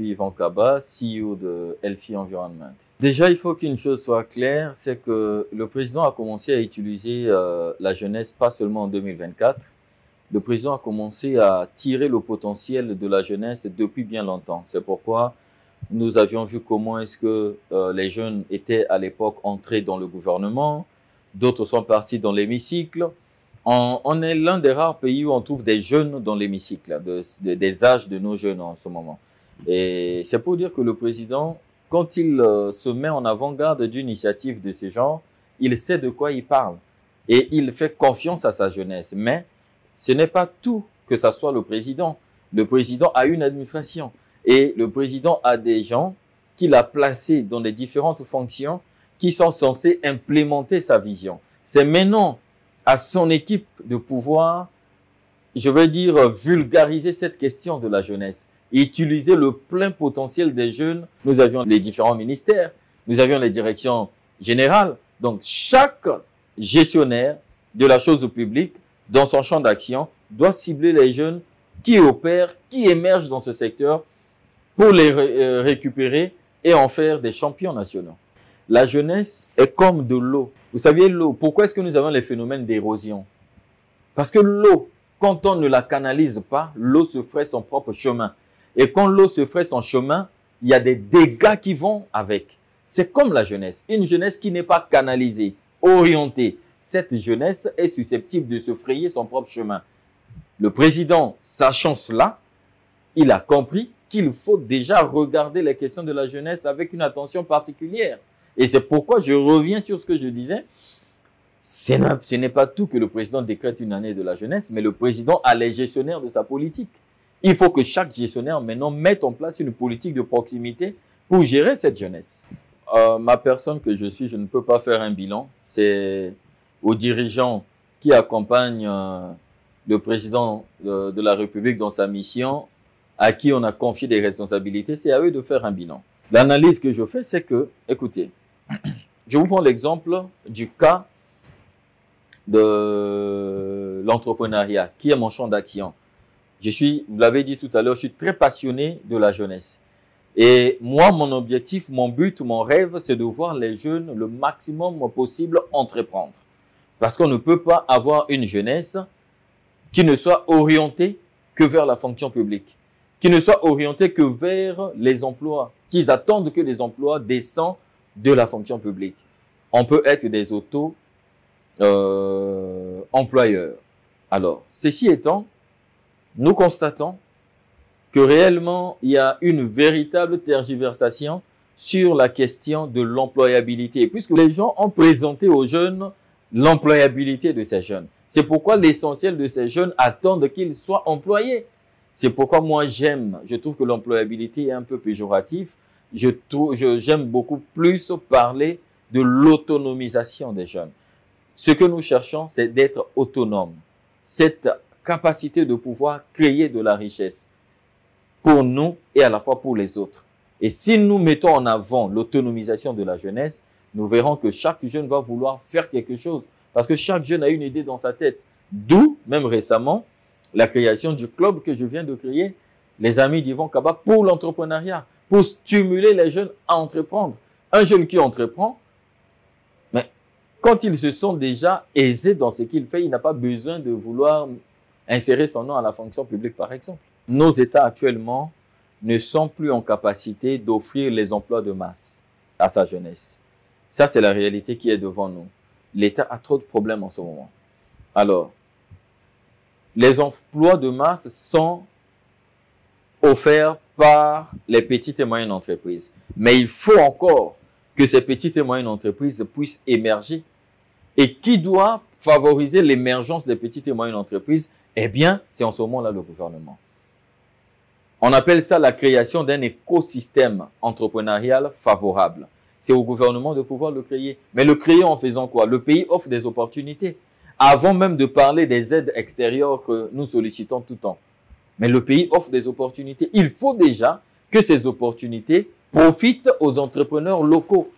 suis Yvan Kaba, CEO de Healthy Environment. Déjà, il faut qu'une chose soit claire, c'est que le président a commencé à utiliser la jeunesse pas seulement en 2024. Le président a commencé à tirer le potentiel de la jeunesse depuis bien longtemps. C'est pourquoi nous avions vu comment est-ce que les jeunes étaient à l'époque entrés dans le gouvernement, d'autres sont partis dans l'hémicycle. On est l'un des rares pays où on trouve des jeunes dans l'hémicycle, des âges de nos jeunes en ce moment. Et c'est pour dire que le président, quand il se met en avant-garde d'une initiative de ce genre, il sait de quoi il parle. Et il fait confiance à sa jeunesse. Mais ce n'est pas tout que ça soit le président. Le président a une administration. Et le président a des gens qu'il a placés dans les différentes fonctions qui sont censés implémenter sa vision. C'est maintenant à son équipe de pouvoir, je veux dire, vulgariser cette question de la jeunesse et utiliser le plein potentiel des jeunes. Nous avions les différents ministères, nous avions les directions générales. Donc, chaque gestionnaire de la chose publique, dans son champ d'action, doit cibler les jeunes qui opèrent, qui émergent dans ce secteur pour les récupérer et en faire des champions nationaux. La jeunesse est comme de l'eau. Vous savez, l'eau, pourquoi est-ce que nous avons les phénomènes d'érosion? Parce que l'eau, quand on ne la canalise pas, l'eau se ferait son propre chemin. Et quand l'eau se ferait son chemin, il y a des dégâts qui vont avec. C'est comme la jeunesse. Une jeunesse qui n'est pas canalisée, orientée. Cette jeunesse est susceptible de se frayer son propre chemin. Le président, sachant cela, il a compris qu'il faut déjà regarder les questions de la jeunesse avec une attention particulière. Et c'est pourquoi je reviens sur ce que je disais. Ce n'est pas tout que le président décrète une année de la jeunesse, mais le président a les gestionnaires de sa politique. Il faut que chaque gestionnaire maintenant mette en place une politique de proximité pour gérer cette jeunesse. Ma personne que je suis, je ne peux pas faire un bilan. C'est aux dirigeants qui accompagnent le président de la République dans sa mission, à qui on a confié des responsabilités, c'est à eux de faire un bilan. L'analyse que je fais, c'est que, écoutez, je vous prends l'exemple du cas de l'entrepreneuriat, qui est mon champ d'action. Vous l'avez dit tout à l'heure, je suis très passionné de la jeunesse. Et moi, mon objectif, mon but, mon rêve, c'est de voir les jeunes le maximum possible entreprendre. Parce qu'on ne peut pas avoir une jeunesse qui ne soit orientée que vers la fonction publique, qui ne soit orientée que vers les emplois, qu'ils attendent que des emplois décents de la fonction publique. On peut être des auto-employeurs. Alors, ceci étant, nous constatons que réellement, il y a une véritable tergiversation sur la question de l'employabilité, puisque les gens ont présenté aux jeunes l'employabilité de ces jeunes. C'est pourquoi l'essentiel de ces jeunes attendent qu'ils soient employés. C'est pourquoi moi je trouve que l'employabilité est un peu péjorative. J'aime beaucoup plus parler de l'autonomisation des jeunes. Ce que nous cherchons, c'est d'être autonomes. Cette capacité de pouvoir créer de la richesse pour nous et à la fois pour les autres. Et si nous mettons en avant l'autonomisation de la jeunesse, nous verrons que chaque jeune va vouloir faire quelque chose. Parce que chaque jeune a une idée dans sa tête. D'où, même récemment, la création du club que je viens de créer, les amis d'Yvan Kaba, pour l'entrepreneuriat, pour stimuler les jeunes à entreprendre. Un jeune qui entreprend, mais quand ils se sont déjà aisés dans ce qu'il fait, il n'a pas besoin de vouloir insérer son nom à la fonction publique, par exemple. Nos États actuellement ne sont plus en capacité d'offrir les emplois de masse à sa jeunesse. Ça, c'est la réalité qui est devant nous. L'État a trop de problèmes en ce moment. Alors, les emplois de masse sont offerts par les petites et moyennes entreprises. Mais il faut encore que ces petites et moyennes entreprises puissent émerger. Et qui doit favoriser l'émergence des petites et moyennes entreprises? Eh bien, c'est en ce moment-là le gouvernement. On appelle ça la création d'un écosystème entrepreneurial favorable. C'est au gouvernement de pouvoir le créer. Mais le créer en faisant quoi? Le pays offre des opportunités. Avant même de parler des aides extérieures que nous sollicitons tout le temps. Mais le pays offre des opportunités. Il faut déjà que ces opportunités profitent aux entrepreneurs locaux.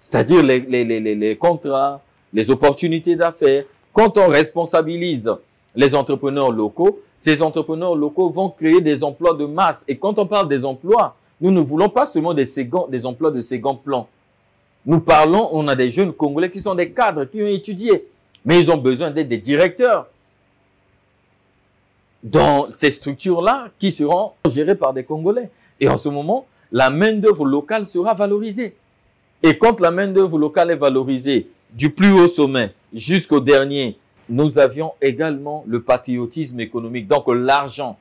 C'est-à-dire les contrats, les opportunités d'affaires. Quand on responsabilise les entrepreneurs locaux, ces entrepreneurs locaux vont créer des emplois de masse. Et quand on parle des emplois, nous ne voulons pas seulement des emplois de second plan. Nous parlons, on a des jeunes Congolais qui sont des cadres, qui ont étudié, mais ils ont besoin d'être des directeurs dans ces structures-là qui seront gérées par des Congolais. Et en ce moment, la main-d'œuvre locale sera valorisée. Et quand la main-d'œuvre locale est valorisée du plus haut sommet jusqu'au dernier, nous avions également le patriotisme économique, donc l'argent,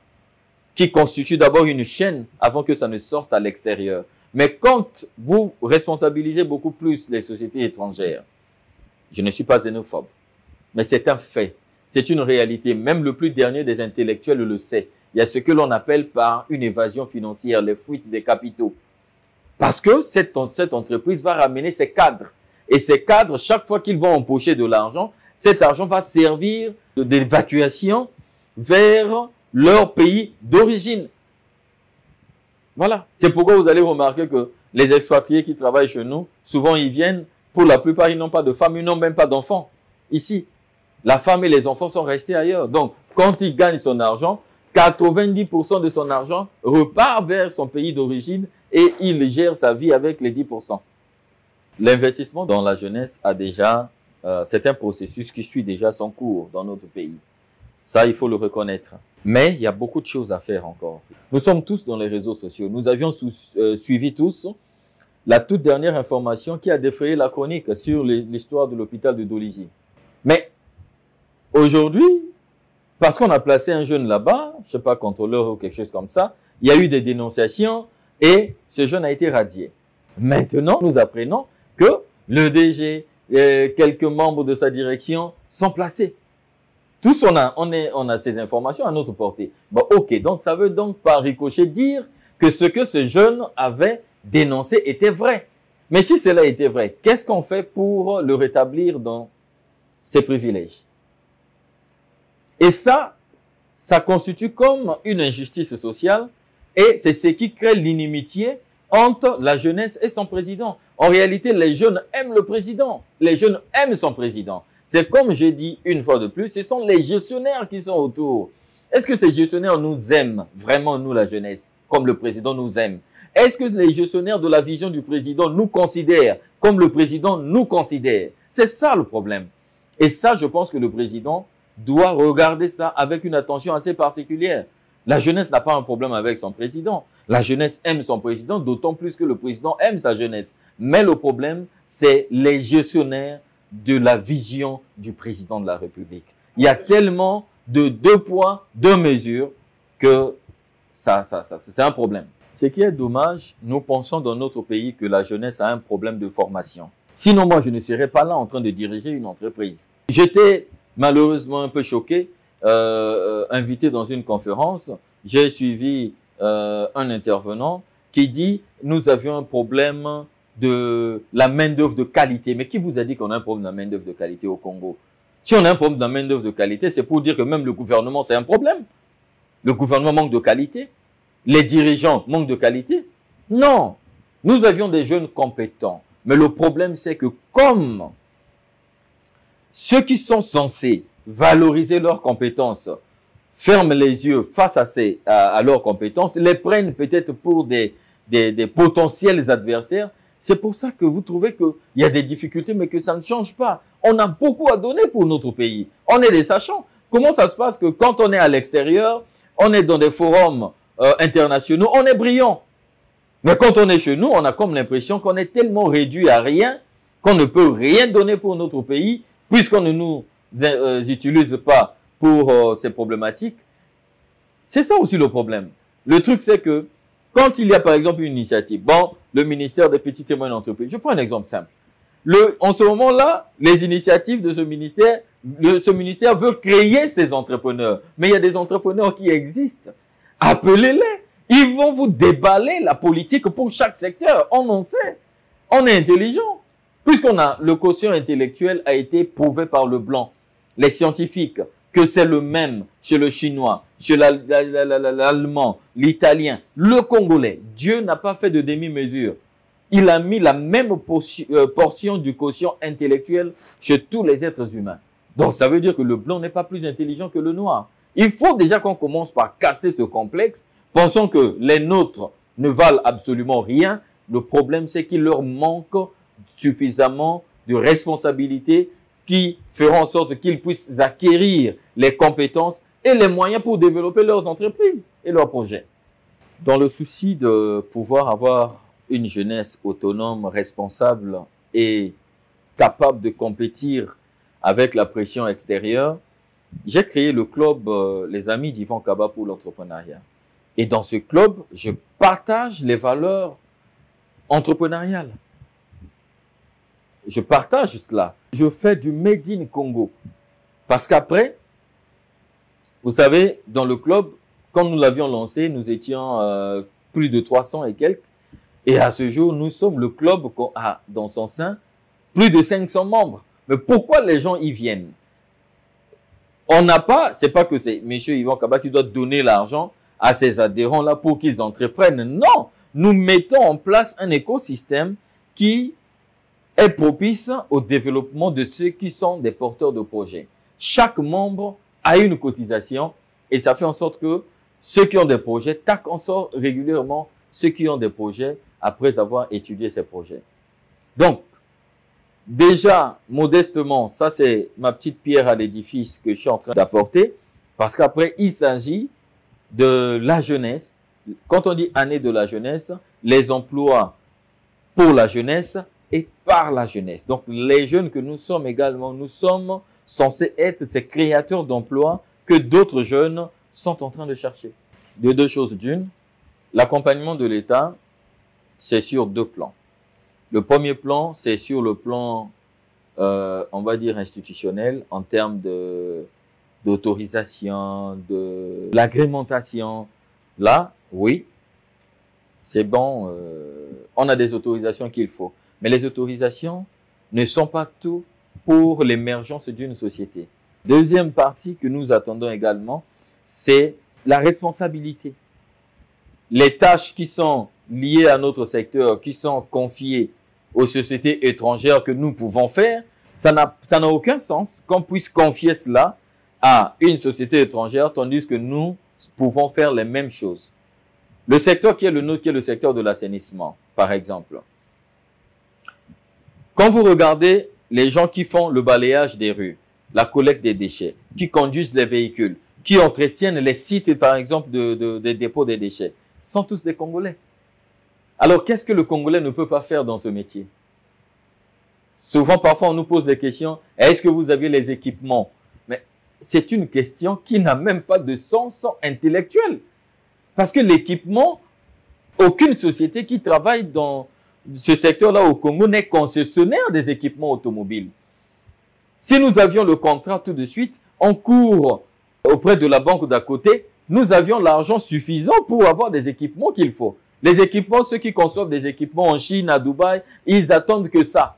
qui constitue d'abord une chaîne avant que ça ne sorte à l'extérieur. Mais quand vous responsabilisez beaucoup plus les sociétés étrangères, je ne suis pas xénophobe, mais c'est un fait, c'est une réalité. Même le plus dernier des intellectuels le sait. Il y a ce que l'on appelle par une évasion financière, les fuites des capitaux. Parce que cette entreprise va ramener ses cadres. Et ces cadres, chaque fois qu'ils vont empocher de l'argent, cet argent va servir d'évacuation vers leur pays d'origine. Voilà. C'est pourquoi vous allez remarquer que les expatriés qui travaillent chez nous, souvent ils viennent, pour la plupart, ils n'ont pas de femme, ils n'ont même pas d'enfants. Ici, la femme et les enfants sont restés ailleurs. Donc, quand il gagne son argent, 90% de son argent repart vers son pays d'origine et il gère sa vie avec les 10%. L'investissement dans la jeunesse a déjà, c'est un processus qui suit déjà son cours dans notre pays. Ça, il faut le reconnaître. Mais il y a beaucoup de choses à faire encore. Nous sommes tous dans les réseaux sociaux. Nous avions suivi tous la toute dernière information qui a défrayé la chronique sur l'histoire de l'hôpital de Dolisie. Mais aujourd'hui, parce qu'on a placé un jeune là-bas, je ne sais pas, contrôleur ou quelque chose comme ça, il y a eu des dénonciations et ce jeune a été radié. Maintenant, nous apprenons que le DG et quelques membres de sa direction sont placés. Tous, on a ces informations à notre portée. Bon, ok, donc ça veut donc par ricochet dire que ce que ce jeune avait dénoncé était vrai. Mais si cela était vrai, qu'est-ce qu'on fait pour le rétablir dans ses privilèges? Et ça constitue comme une injustice sociale et c'est ce qui crée l'inimitié entre la jeunesse et son président. En réalité, les jeunes aiment le président. Les jeunes aiment son président. C'est comme j'ai dit une fois de plus, ce sont les gestionnaires qui sont autour. Est-ce que ces gestionnaires nous aiment, vraiment nous la jeunesse, comme le président nous aime? Est-ce que les gestionnaires de la vision du président nous considèrent comme le président nous considère? C'est ça le problème. Et ça, je pense que le président doit regarder ça avec une attention assez particulière. La jeunesse n'a pas un problème avec son président. La jeunesse aime son président, d'autant plus que le président aime sa jeunesse. Mais le problème, c'est les gestionnaires de la vision du président de la République. Il y a tellement de 2 poids, 2 mesures que c'est un problème. Ce qui est dommage, nous pensons dans notre pays que la jeunesse a un problème de formation. Sinon, moi, je ne serais pas là en train de diriger une entreprise. J'étais malheureusement un peu choqué, invité dans une conférence. J'ai suivi un intervenant qui dit « Nous avions un problème de la main-d'œuvre de qualité. » Mais qui vous a dit qu'on a un problème de la main-d'œuvre de qualité au Congo? Si on a un problème de la main-d'œuvre de qualité, c'est pour dire que même le gouvernement, c'est un problème. Le gouvernement manque de qualité. Les dirigeants manquent de qualité. Non. Nous avions des jeunes compétents. Mais le problème, c'est que comme ceux qui sont censés valoriser leurs compétences ferment les yeux face à leurs compétences, les prennent peut-être pour des potentiels adversaires. C'est pour ça que vous trouvez qu'il y a des difficultés, mais que ça ne change pas. On a beaucoup à donner pour notre pays. On est des sachants. Comment ça se passe que quand on est à l'extérieur, on est dans des forums internationaux, on est brillant. Mais quand on est chez nous, on a comme l'impression qu'on est tellement réduit à rien, qu'on ne peut rien donner pour notre pays, puisqu'on ne nous utilise pas pour ces problématiques. C'est ça aussi le problème. Le truc, c'est que quand il y a par exemple une initiative, bon, le ministère des petites et moyennes entreprises, je prends un exemple simple. En ce moment-là, les initiatives de ce ministère veut créer ces entrepreneurs. Mais il y a des entrepreneurs qui existent. Appelez-les. Ils vont vous déballer la politique pour chaque secteur. On en sait. On est intelligent. Puisqu'on a le quotient intellectuel a été prouvé par le blanc, les scientifiques, que c'est le même chez le chinois, chez l'allemand, l'italien, le congolais. Dieu n'a pas fait de demi-mesure. Il a mis la même portion du quotient intellectuel chez tous les êtres humains. Donc ça veut dire que le blanc n'est pas plus intelligent que le noir. Il faut déjà qu'on commence par casser ce complexe, pensant que les nôtres ne valent absolument rien. Le problème, c'est qu'il leur manque suffisamment de responsabilités qui feront en sorte qu'ils puissent acquérir les compétences et les moyens pour développer leurs entreprises et leurs projets. Dans le souci de pouvoir avoir une jeunesse autonome, responsable et capable de compétir avec la pression extérieure, j'ai créé le club Les Amis d'Ivan Kaba pour l'entrepreneuriat. Et dans ce club, je partage les valeurs entrepreneuriales. Je partage cela. Je fais du Made in Congo. Parce qu'après, vous savez, dans le club, quand nous l'avions lancé, nous étions plus de 300 et quelques. Et à ce jour, nous sommes le club qui a dans son sein plus de 500 membres. Mais pourquoi les gens y viennent? On n'a pas, c'est pas que c'est M. Ivan Kaba qui doit donner l'argent à ses adhérents-là pour qu'ils entreprennent. Non, nous mettons en place un écosystème qui est propice au développement de ceux qui sont des porteurs de projets. Chaque membre a une cotisation et ça fait en sorte que ceux qui ont des projets taquent en sorte régulièrement ceux qui ont des projets après avoir étudié ces projets. Donc, déjà, modestement, ça c'est ma petite pierre à l'édifice que je suis en train d'apporter, parce qu'après, il s'agit de la jeunesse. Quand on dit année de la jeunesse, les emplois pour la jeunesse et par la jeunesse. Donc, les jeunes que nous sommes également, nous sommes censés être ces créateurs d'emplois que d'autres jeunes sont en train de chercher. De deux choses d'une, l'accompagnement de l'État, c'est sur deux plans. Le premier plan, c'est sur le plan, on va dire, institutionnel, en termes d'autorisation, de l'agrémentation. Là, oui, c'est bon, on a des autorisations qu'il faut. Mais les autorisations ne sont pas tout pour l'émergence d'une société. Deuxième partie que nous attendons également, c'est la responsabilité. Les tâches qui sont liées à notre secteur, qui sont confiées aux sociétés étrangères que nous pouvons faire, ça n'a aucun sens qu'on puisse confier cela à une société étrangère, tandis que nous pouvons faire les mêmes choses. Le secteur qui est le nôtre, qui est le secteur de l'assainissement, par exemple. Quand vous regardez les gens qui font le balayage des rues, la collecte des déchets, qui conduisent les véhicules, qui entretiennent les sites, par exemple, des dépôts des déchets, sont tous des Congolais. Alors, qu'est-ce que le Congolais ne peut pas faire dans ce métier? Souvent, parfois, on nous pose des questions. Est-ce que vous avez les équipements? Mais c'est une question qui n'a même pas de sens intellectuel. Parce que l'équipement, aucune société qui travaille dans ce secteur-là au Congo n'est concessionnaire des équipements automobiles. Si nous avions le contrat tout de suite, on court auprès de la banque d'à côté, nous avions l'argent suffisant pour avoir des équipements qu'il faut. Les équipements, ceux qui conçoivent des équipements en Chine, à Dubaï, ils attendent que ça.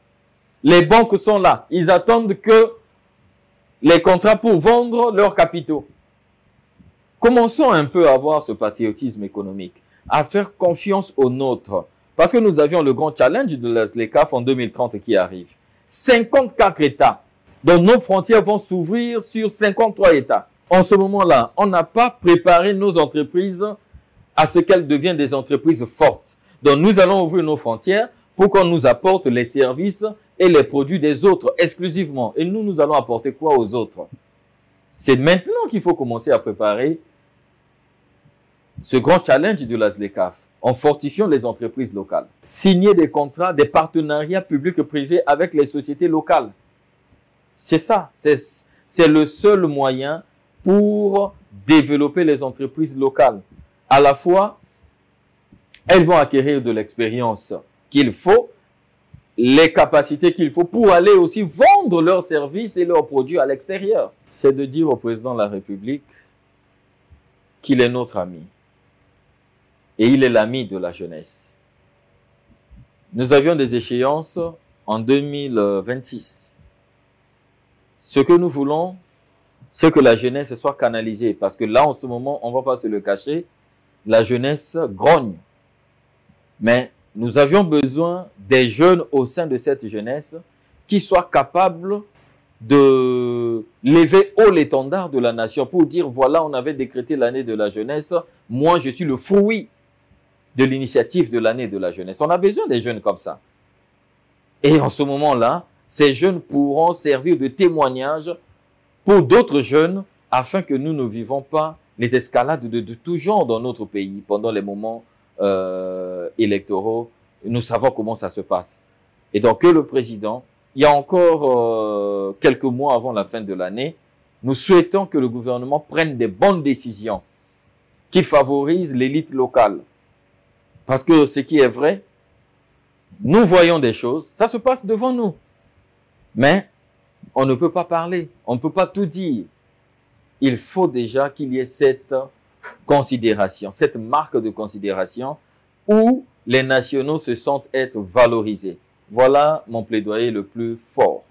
Les banques sont là. Ils attendent que les contrats pour vendre leurs capitaux. Commençons un peu à avoir ce patriotisme économique, à faire confiance aux nôtres. Parce que nous avions le grand challenge de la SLECAF en 2030 qui arrive. 54 États. Donc nos frontières vont s'ouvrir sur 53 États. En ce moment-là, on n'a pas préparé nos entreprises à ce qu'elles deviennent des entreprises fortes. Donc nous allons ouvrir nos frontières pour qu'on nous apporte les services et les produits des autres exclusivement. Et nous allons apporter quoi aux autres? C'est maintenant qu'il faut commencer à préparer ce grand challenge de la SLECAF en fortifiant les entreprises locales. Signer des contrats, des partenariats publics et privés avec les sociétés locales. C'est ça, c'est le seul moyen pour développer les entreprises locales. À la fois, elles vont acquérir de l'expérience qu'il faut, les capacités qu'il faut pour aller aussi vendre leurs services et leurs produits à l'extérieur. C'est de dire au président de la République qu'il est notre ami. Et il est l'ami de la jeunesse. Nous avions des échéances en 2026. Ce que nous voulons, c'est que la jeunesse soit canalisée. Parce que là, en ce moment, on ne va pas se le cacher, la jeunesse grogne. Mais nous avions besoin des jeunes au sein de cette jeunesse qui soient capables de lever haut l'étendard de la nation pour dire, voilà, on avait décrété l'année de la jeunesse, moi je suis le fruit de l'initiative de l'année de la jeunesse. On a besoin des jeunes comme ça. Et en ce moment-là, ces jeunes pourront servir de témoignage pour d'autres jeunes afin que nous ne vivons pas les escalades de tout genre dans notre pays pendant les moments électoraux. Nous savons comment ça se passe. Et donc que le président, il y a encore quelques mois avant la fin de l'année, nous souhaitons que le gouvernement prenne des bonnes décisions qui favorisent l'élite locale. Parce que ce qui est vrai, nous voyons des choses, ça se passe devant nous. Mais on ne peut pas parler, on ne peut pas tout dire. Il faut déjà qu'il y ait cette considération, cette marque de considération où les nationaux se sentent être valorisés. Voilà mon plaidoyer le plus fort.